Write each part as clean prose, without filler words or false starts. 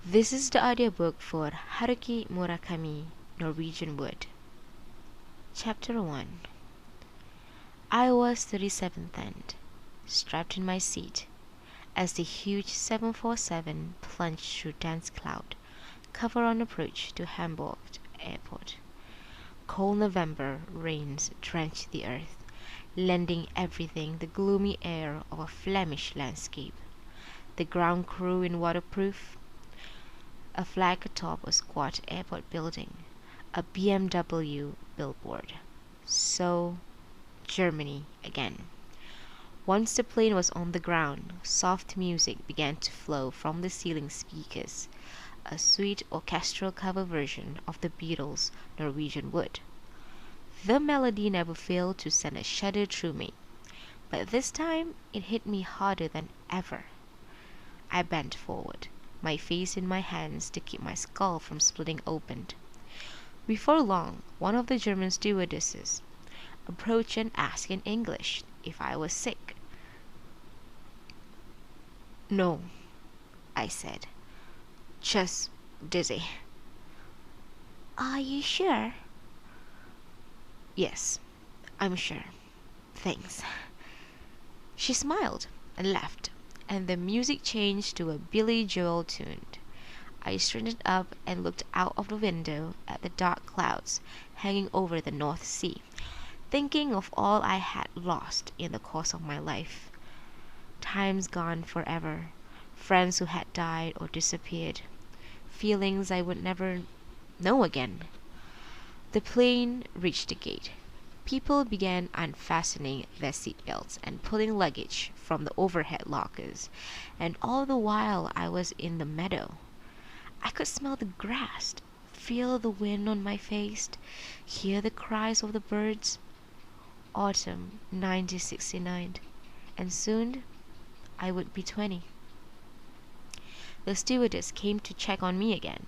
This is the audiobook for Haruki Murakami, Norwegian Wood. Chapter 1. I was 37th end, strapped in my seat, as the huge 747 plunged through dense cloud cover on approach to Hamburg Airport. Cold November rains drenched the earth, lending everything the gloomy air of a Flemish landscape. The ground crew in waterproof, a flag atop a squat airport building, a BMW billboard. So, Germany again. Once the plane was on the ground, soft music began to flow from the ceiling speakers, a sweet orchestral cover version of the Beatles' Norwegian Wood. The melody never failed to send a shudder through me, but this time it hit me harder than ever. I bent forward, my face in my hands to keep my skull from splitting open. Before long, one of the German stewardesses approached and asked in English if I was sick. "No," I said. "Just dizzy." Are you sure? "Yes, I'm sure. Thanks." She smiled and laughed, and the music changed to a Billy Joel tune. I straightened up and looked out of the window at the dark clouds hanging over the North Sea, thinking of all I had lost in the course of my life. Times gone forever, friends who had died or disappeared, feelings I would never know again. The plane reached the gate. People began unfastening their seatbelts and pulling luggage from the overhead lockers, and all the while I was in the meadow. I could smell the grass, feel the wind on my face, hear the cries of the birds. Autumn 1969, and soon I would be 20. The stewardess came to check on me again.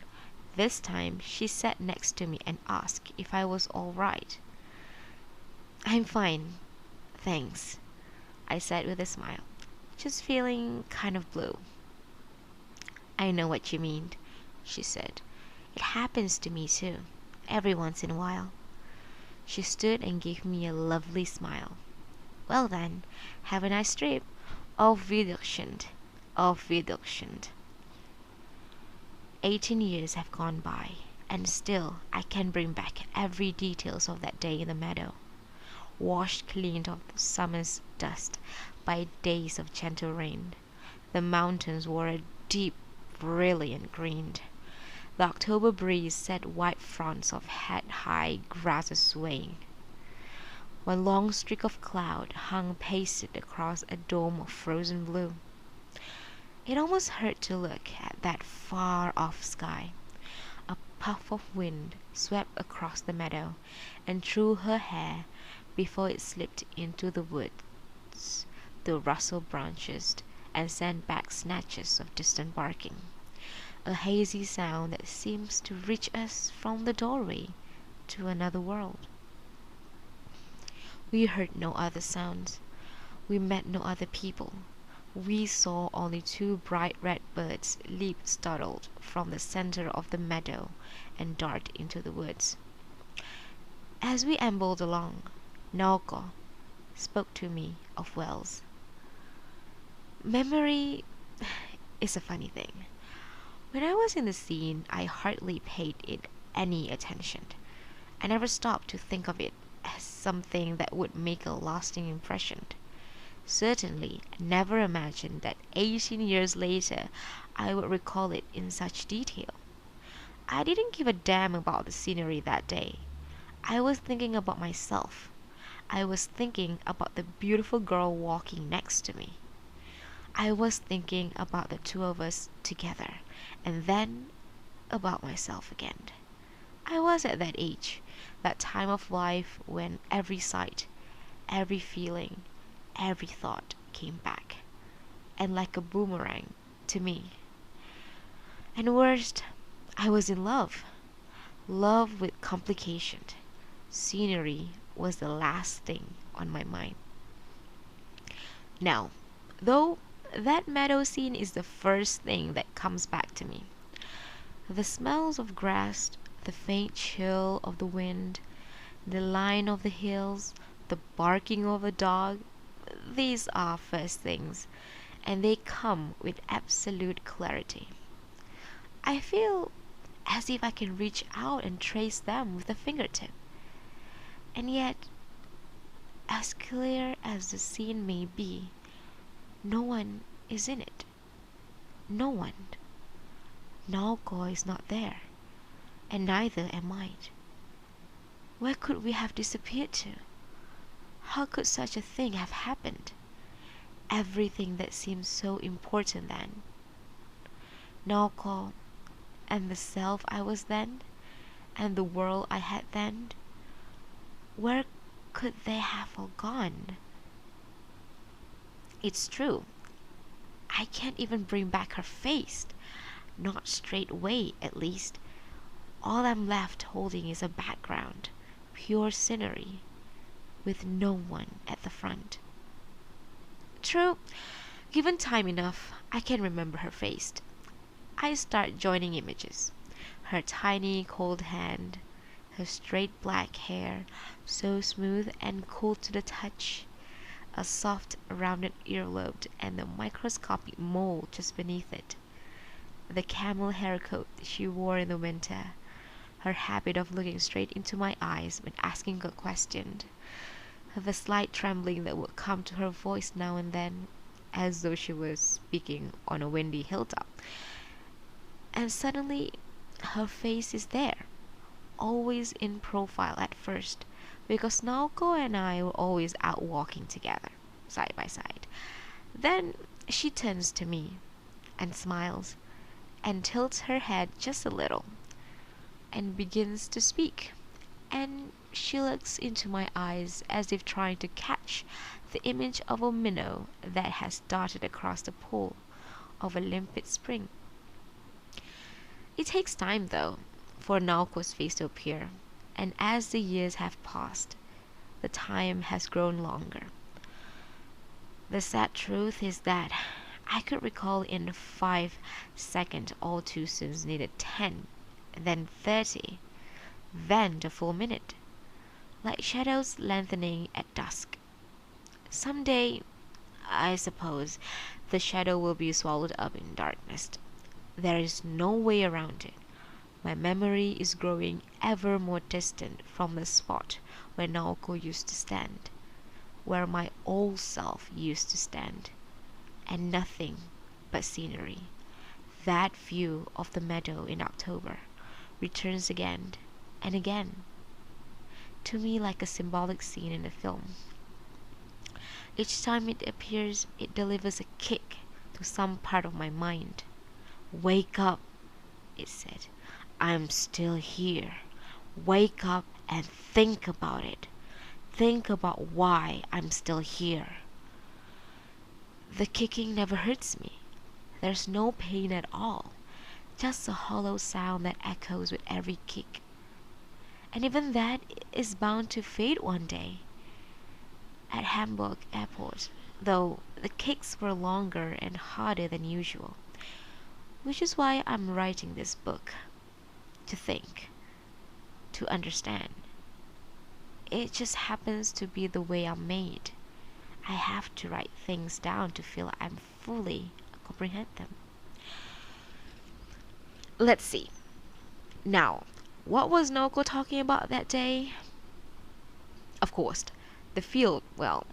This time she sat next to me and asked if I was all right. "I'm fine, thanks," I said with a smile, "just feeling kind of blue." "I know what you mean," she said. "It happens to me too, every once in a while." She stood and gave me a lovely smile. "Well then, have a nice trip. Auf Wiedersehen. Auf Wiedersehen." 18 years have gone by, and still I can bring back every details of that day in the meadow, washed clean of the summer's dust by days of gentle rain. The mountains wore a deep, brilliant green. The October breeze set white fronts of head-high grasses swaying. One long streak of cloud hung pasted across a dome of frozen blue. It almost hurt to look at that far-off sky. A puff of wind swept across the meadow and through her hair before it slipped into the woods, to rustle branches and send back snatches of distant barking, a hazy sound that seems to reach us from the doorway to another world. We heard no other sounds. We met no other people. We saw only two bright red birds leap startled from the center of the meadow and dart into the woods. As we ambled along, Naoko spoke to me of Wells. Memory is a funny thing. When I was in the scene, I hardly paid it any attention. I never stopped to think of it as something that would make a lasting impression. Certainly, never imagined that 18 years later I would recall it in such detail. I didn't give a damn about the scenery that day. I was thinking about myself. I was thinking about the beautiful girl walking next to me. I was thinking about the two of us together, and then about myself again. I was at that age, that time of life when every sight, every feeling, every thought came back, and like a boomerang, to me. And worst, I was in love. Love with complication. Scenery was the last thing on my mind. Now, though that meadow scene is the first thing that comes back to me, The smells of grass, the faint chill of the wind, the line of the hills, the barking of a dog, these are first things, and they come with absolute clarity. I feel as if I can reach out and trace them with a fingertip. And yet, as clear as the scene may be, no one is in it. No one. Naoko is not there, and neither am I. Where could we have disappeared to? How could such a thing have happened? Everything that seemed so important then. Naoko, and the self I was then, and the world I had then, where could they have all gone? It's true, I can't even bring back her face, not straight away at least. All I'm left holding is a background, pure scenery, with no one at the front. True, given time enough, I can remember her face. I start joining images. Her tiny cold hand, her straight black hair, so smooth and cool to the touch, a soft rounded earlobe and the microscopic mole just beneath it, the camel hair coat she wore in the winter, her habit of looking straight into my eyes when asking a question, the slight trembling that would come to her voice now and then, as though she was speaking on a windy hilltop. And suddenly, her face is there, always in profile at first, because Naoko and I were always out walking together, side by side. Then she turns to me and smiles and tilts her head just a little and begins to speak. And she looks into my eyes as if trying to catch the image of a minnow that has darted across the pool of a limpid spring. It takes time, though, for Naoko's face to appear, and as the years have passed, the time has grown longer. The sad truth is that I could recall in 5 seconds all too soon needed 10, then 30, then the full minute, like shadows lengthening at dusk. Someday, I suppose, the shadow will be swallowed up in darkness. There is no way around it. My memory is growing ever more distant from the spot where Naoko used to stand, where my old self used to stand, and nothing but scenery. That view of the meadow in October returns again and again, to me like a symbolic scene in a film. Each time it appears, it delivers a kick to some part of my mind. "Wake up," it said. "I'm still here. Wake up and think about it. Think about why I'm still here." The kicking never hurts me. There's no pain at all, just a hollow sound that echoes with every kick. And even that is bound to fade one day. At Hamburg airport, though, the kicks were longer and harder than usual, which is why I'm writing this book. To think, to understand. It just happens to be the way I'm made. I have to write things down to feel I fully comprehend them. Let's see. Now, what was Naoko talking about that day? Of course, the field, well,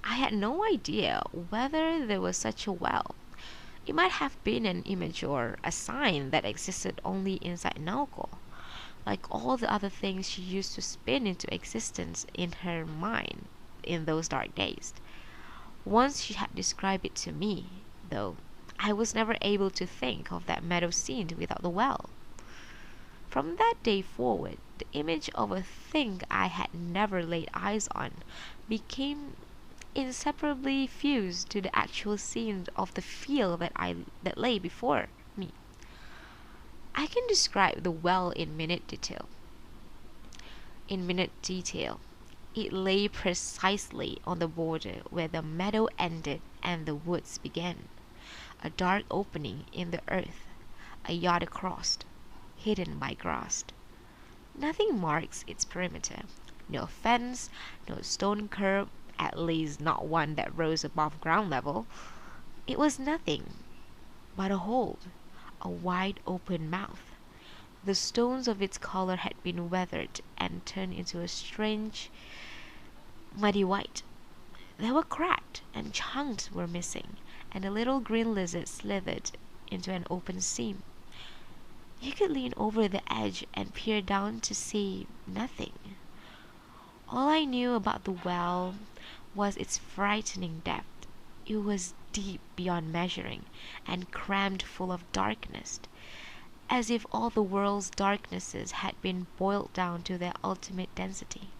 I had no idea whether there was such a well. It might have been an image or a sign that existed only inside Naoko, like all the other things she used to spin into existence in her mind in those dark days. Once she had described it to me, though, I was never able to think of that meadow scene without the well. From that day forward, the image of a thing I had never laid eyes on became inseparably fused to the actual scene of the field that lay before me. I can describe the well in minute detail. It lay precisely on the border where the meadow ended and the woods began, a dark opening in the earth, a yard across, hidden by grass. Nothing marks its perimeter. No fence, no stone curb, at least not one that rose above ground level. It was nothing but a hole, a wide open mouth. The stones of its color had been weathered and turned into a strange, muddy white. They were cracked, and chunks were missing, and a little green lizard slithered into an open seam. You could lean over the edge and peer down to see nothing. All I knew about the well was its frightening depth. It was deep beyond measuring, and crammed full of darkness, as if all the world's darknesses had been boiled down to their ultimate density.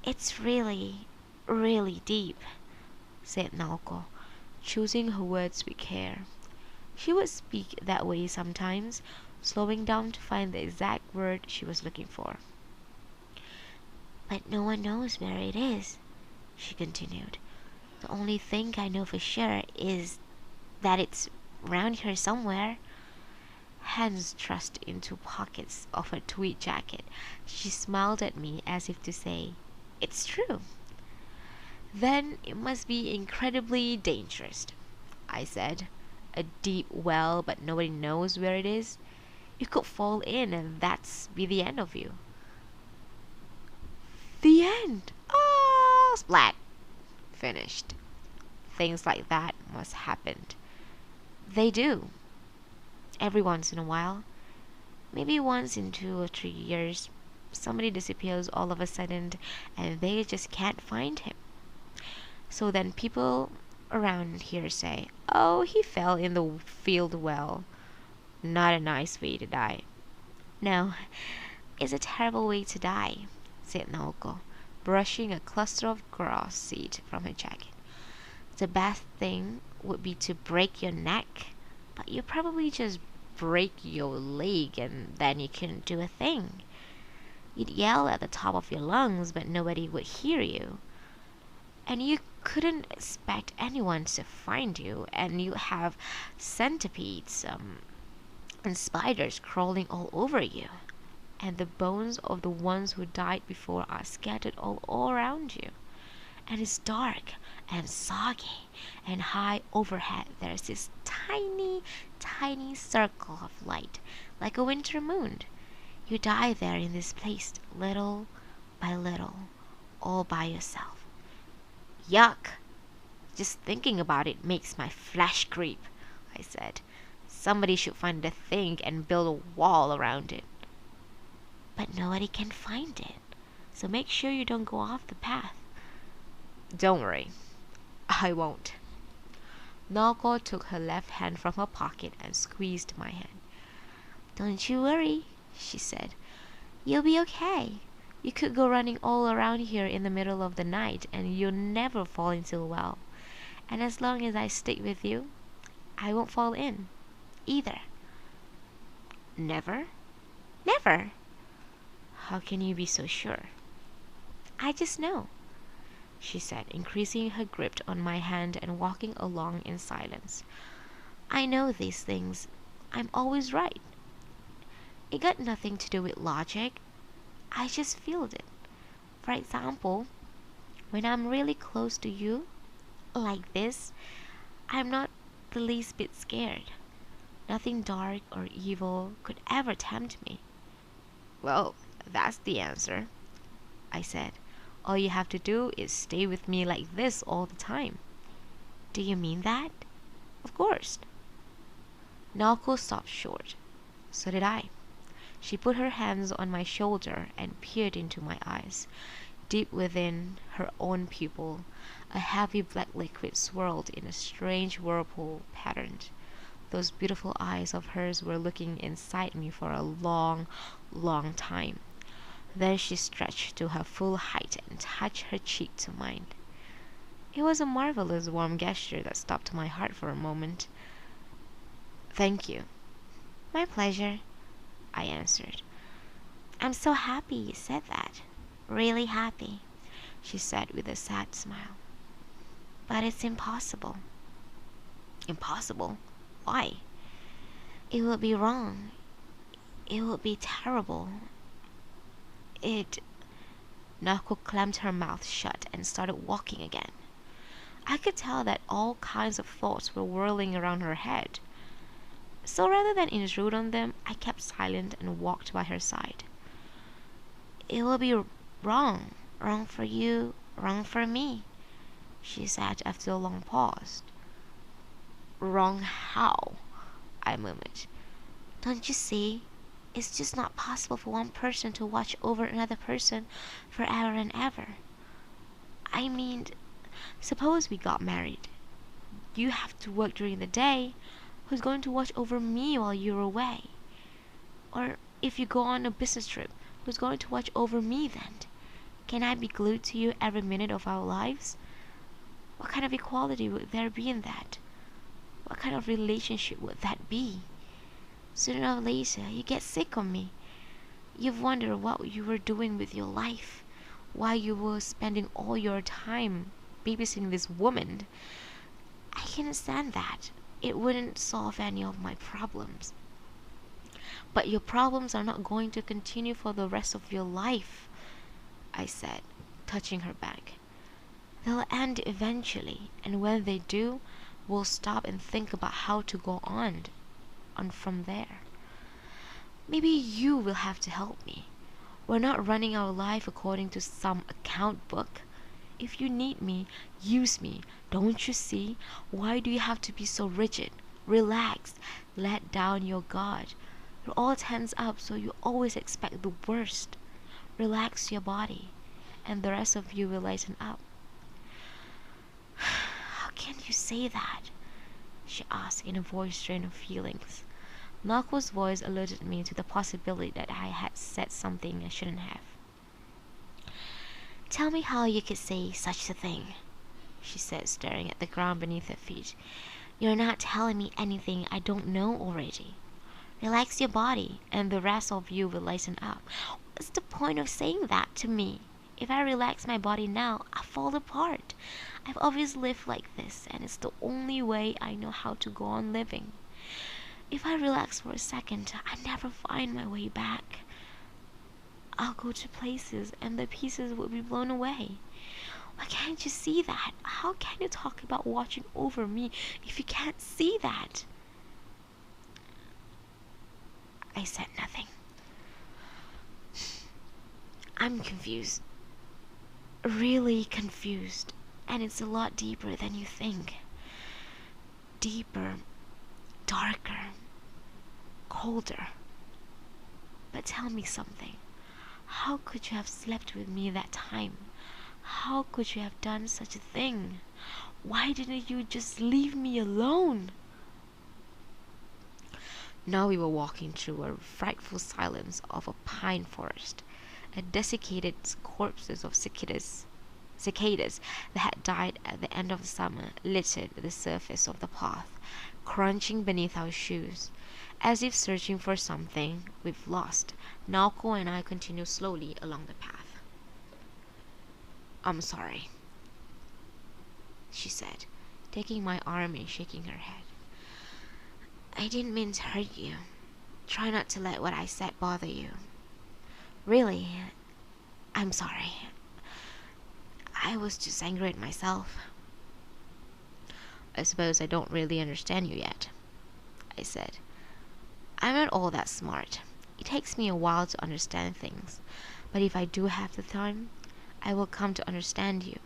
It's really, really deep, said Naoko, choosing her words with care. She would speak that way sometimes, slowing down to find the exact word she was looking for. but no one knows where it is, she continued. The only thing I know for sure is that it's round here somewhere. Hands thrust into pockets of her tweed jacket, she smiled at me as if to say, "It's true." "Then it must be incredibly dangerous," I said. "A deep well, but nobody knows where it is. You could fall in and that's be the end of you." "The end! Ah!" Splat! Finished. Things like that must happen. They do. Every once in a while. Maybe once in 2 or 3 years. Somebody disappears all of a sudden and they just can't find him. So then people around here say, "Oh, he fell in the field well." Not a nice way to die. No, it's a terrible way to die, said Naoko, Brushing a cluster of grass seed from her jacket. The best thing would be to break your neck, but you probably just break your leg and then you couldn't do a thing. You'd yell at the top of your lungs, but nobody would hear you. And you couldn't expect anyone to find you, and you have centipedes and spiders crawling all over you. And the bones of the ones who died before are scattered all around you. And it's dark and soggy, and high overhead there's this tiny, tiny circle of light, like a winter moon. You die there in this place, little by little, all by yourself. Yuck! Just thinking about it makes my flesh creep, I said. Somebody should find the thing and build a wall around it. But nobody can find it, so make sure you don't go off the path. Don't worry, I won't. Naoko took her left hand from her pocket and squeezed my hand. Don't you worry, she said. You'll be okay. You could go running all around here in the middle of the night and you'll never fall into a well. And as long as I stick with you, I won't fall in, either. Never? Never. How can you be so sure? I just know, she said, increasing her grip on my hand and walking along in silence. I know these things. I'm always right. It got nothing to do with logic. I just feel it. For example, when I'm really close to you, like this, I'm not the least bit scared. Nothing dark or evil could ever tempt me. Well, that's the answer, I said. All you have to do is stay with me like this all the time. Do you mean that? Of course. Naoko stopped short. So did I. She put her hands on my shoulder and peered into my eyes. Deep within her own pupil, a heavy black liquid swirled in a strange whirlpool pattern. Those beautiful eyes of hers were looking inside me for a long, long time. Then she stretched to her full height and touched her cheek to mine. It was a marvelous warm gesture that stopped my heart for a moment. Thank you. My pleasure, I answered. I'm so happy you said that. Really happy, she said with a sad smile. But it's impossible. Impossible? Why? It would be wrong. It would be terrible. It... Naoko clamped her mouth shut and started walking again. I could tell that all kinds of thoughts were whirling around her head. So rather than intrude on them, I kept silent and walked by her side. It will be wrong. Wrong for you, wrong for me, she said after a long pause. Wrong how? I murmured. Don't you see? It's just not possible for one person to watch over another person forever and ever. I mean, suppose we got married. You have to work during the day. Who's going to watch over me while you're away? Or if you go on a business trip, who's going to watch over me then? Can I be glued to you every minute of our lives? What kind of equality would there be in that? What kind of relationship would that be? Sooner or later, you get sick of me. You've wondered what you were doing with your life, why you were spending all your time babysitting this woman. I can understand that. It wouldn't solve any of my problems. But your problems are not going to continue for the rest of your life, I said, touching her back. They'll end eventually, and when they do, we'll stop and think about how to go on from there. Maybe you will have to help me. We're not running our life according to some account book. If you need me, use me. Don't you see? Why do you have to be so rigid? Relax. Let down your guard. You're all tense up, so you always expect the worst. Relax your body, and the rest of you will lighten up. How can you say that? She asked in a voice drained of feelings. Naoko's voice alerted me to the possibility that I had said something I shouldn't have. Tell me how you could say such a thing, she said, staring at the ground beneath her feet. You're not telling me anything I don't know already. Relax your body, and the rest of you will lighten up. What's the point of saying that to me? If I relax my body now, I'll fall apart. I've always lived like this, and it's the only way I know how to go on living. If I relax for a second, I never find my way back. I'll go to places, and the pieces will be blown away. Why can't you see that? How can you talk about watching over me if you can't see that? I said nothing. I'm confused. Really confused. And it's a lot deeper than you think. Deeper, darker, colder. But tell me something. How could you have slept with me that time? How could you have done such a thing? Why didn't you just leave me alone? Now we were walking through a frightful silence of a pine forest. A desiccated corpses of cicadas that had died at the end of the summer littered the surface of the path, crunching beneath our shoes. As if searching for something we've lost, Naoko and I continued slowly along the path. I'm sorry, she said, taking my arm and shaking her head. I didn't mean to hurt you. Try not to let what I said bother you. Really, I'm sorry. I was just angry at myself. I suppose I don't really understand you yet, I said. I'm not all that smart. It takes me a while to understand things, but if I do have the time, I will come to understand you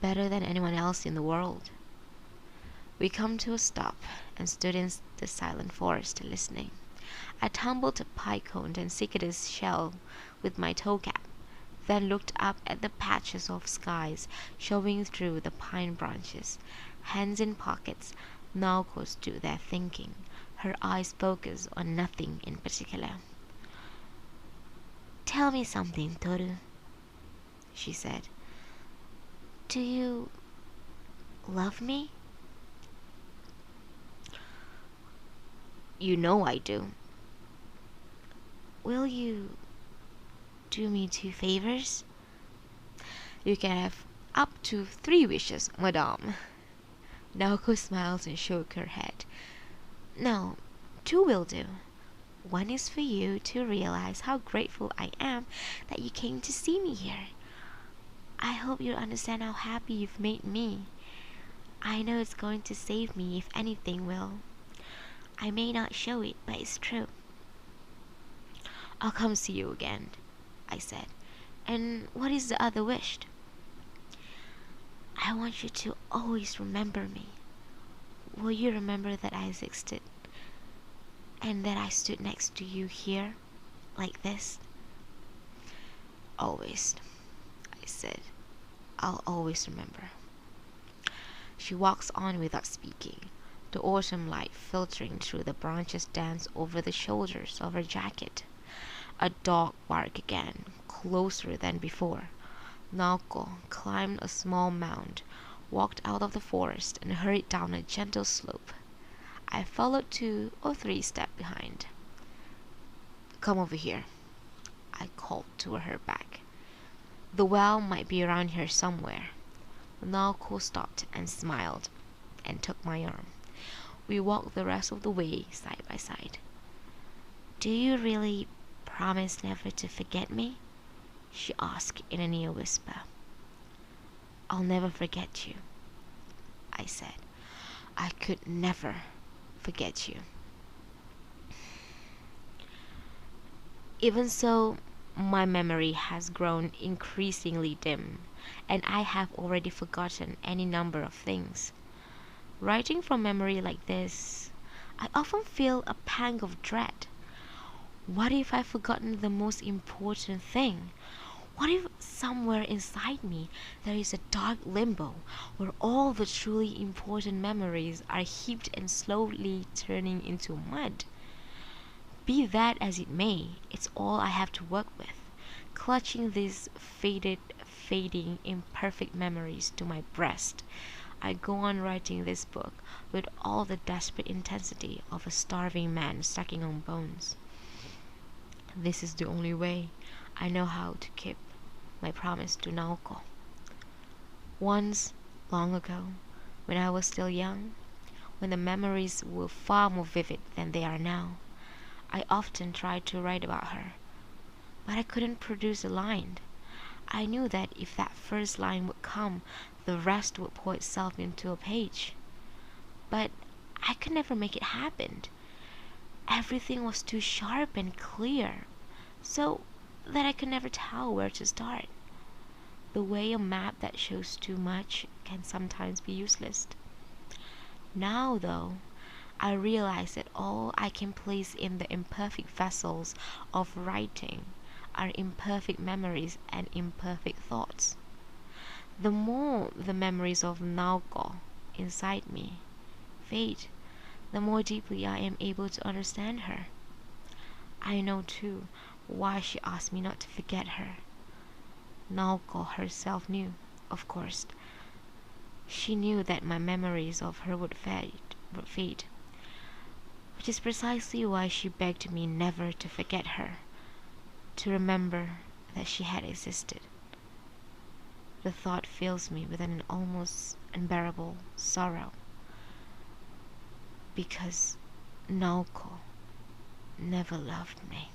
better than anyone else in the world. We come to a stop and stood in the silent forest listening. I tumbled a pine cone and cicadas shell with my toe cap, then looked up at the patches of skies showing through the pine branches. Hands in pockets, Naoko stood there thinking, her eyes focused on nothing in particular. Tell me something, Toru, she said. Do you love me? You know I do. Will you do me 2 favors? You can have up to 3 wishes, madame. Naoko smiled and shook her head. No, 2 will do. One is for you to realize how grateful I am that you came to see me here. I hope you understand how happy you've made me. I know it's going to save me if anything will. I may not show it, but it's true. I'll come see you again, I said. And what is the other wish? I want you to always remember me. Will you remember that I existed? And that I stood next to you here, like this? Always, I said. I'll always remember. She walks on without speaking. The autumn light filtering through the branches danced over the shoulders of her jacket. A dog barked again, closer than before. Naoko climbed a small mound, walked out of the forest, and hurried down a gentle slope. I followed 2 or 3 steps behind. Come over here, I called to her back. The well might be around here somewhere. Naoko stopped and smiled, and took my arm. We walked the rest of the way side by side. Do you really promise never to forget me? She asked in a near whisper. I'll never forget you, I said. I could never forget you. Even so, my memory has grown increasingly dim, and I have already forgotten any number of things. Writing from memory like this, I often feel a pang of dread. What if I've forgotten the most important thing? What if somewhere inside me there is a dark limbo where all the truly important memories are heaped and slowly turning into mud? Be that as it may, it's all I have to work with, clutching these faded, fading, imperfect memories to my breast. I go on writing this book with all the desperate intensity of a starving man sucking on bones. This is the only way I know how to keep my promise to Naoko. Once, long ago, when I was still young, when the memories were far more vivid than they are now, I often tried to write about her, but I couldn't produce a line. I knew that if that first line would come, the rest would pour itself into a page. But I could never make it happen. Everything was too sharp and clear, so that I could never tell where to start. The way a map that shows too much can sometimes be useless. Now, though, I realize that all I can place in the imperfect vessels of writing are imperfect memories and imperfect thoughts. The more the memories of Naoko inside me fade, the more deeply I am able to understand her. I know, too, why she asked me not to forget her. Naoko herself knew, of course. She knew that my memories of her would fade, which is precisely why she begged me never to forget her, to remember that she had existed. The thought fills me with an almost unbearable sorrow, because Naoko never loved me.